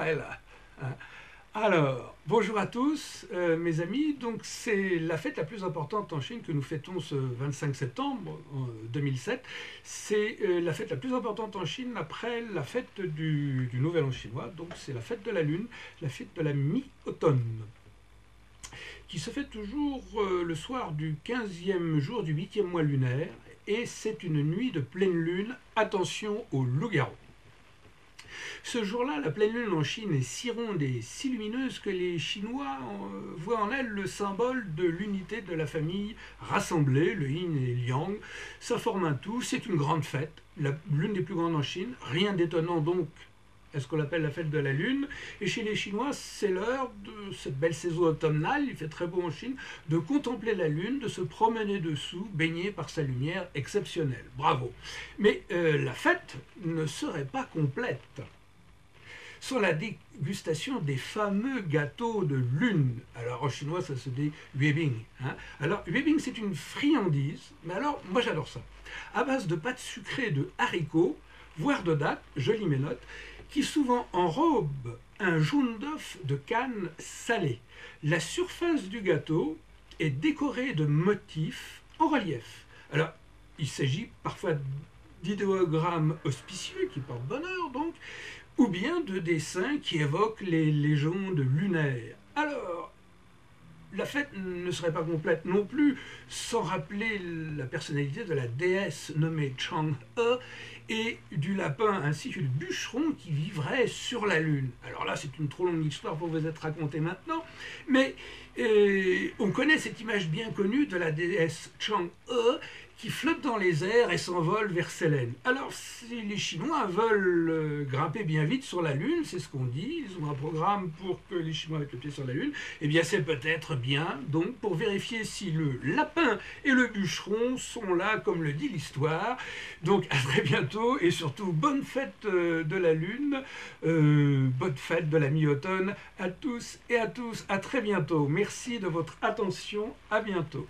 Voilà. Alors, bonjour à tous, mes amis. Donc, c'est la fête la plus importante en Chine que nous fêtons ce 25 septembre 2007. C'est la fête la plus importante en Chine après la fête du Nouvel An chinois. Donc, c'est la fête de la Lune, la fête de la mi-automne, qui se fait toujours le soir du 15e jour du 8e mois lunaire. Et c'est une nuit de pleine lune. Attention aux loups-garous. Ce jour-là, la pleine lune en Chine est si ronde et si lumineuse que les Chinois voient en elle le symbole de l'unité de la famille rassemblée, le yin et le yang. Ça forme un tout, c'est une grande fête, l'une des plus grandes en Chine. Rien d'étonnant donc à ce qu'on appelle la fête de la Lune. Et chez les Chinois, c'est l'heure de cette belle saison automnale, il fait très beau en Chine, de contempler la Lune, de se promener dessous, baigné par sa lumière exceptionnelle. Bravo. Mais la fête ne serait pas complète sans la dégustation des fameux gâteaux de lune. Alors en chinois, ça se dit yuebing. Alors yuebing, c'est une friandise, mais alors moi j'adore ça, à base de pâte sucrée de haricots, voire de dattes, je lis mes notes, qui souvent enrobe un jaune d'œuf de canne salée. La surface du gâteau est décorée de motifs en relief. Alors, il s'agit parfois d'idéogrammes auspicieux qui portent bonheur, donc, ou bien de dessins qui évoquent les légendes lunaires. Alors, la fête ne serait pas complète non plus sans rappeler la personnalité de la déesse nommée Chang'e et du lapin ainsi que du bûcheron qui vivrait sur la Lune. Alors là, c'est une trop longue histoire pour vous être racontée maintenant, mais on connaît cette image bien connue de la déesse Chang'e qui flotte dans les airs et s'envole vers Célène. Alors, si les Chinois veulent grimper bien vite sur la Lune, c'est ce qu'on dit, ils ont un programme pour que les Chinois mettent le pied sur la Lune, eh bien c'est peut-être bien, donc, pour vérifier si le lapin et le bûcheron sont là, comme le dit l'histoire. Donc, à très bientôt, et surtout, bonne fête de la Lune, bonne fête de la mi-automne à tous et à tous, à très bientôt. Merci de votre attention, à bientôt.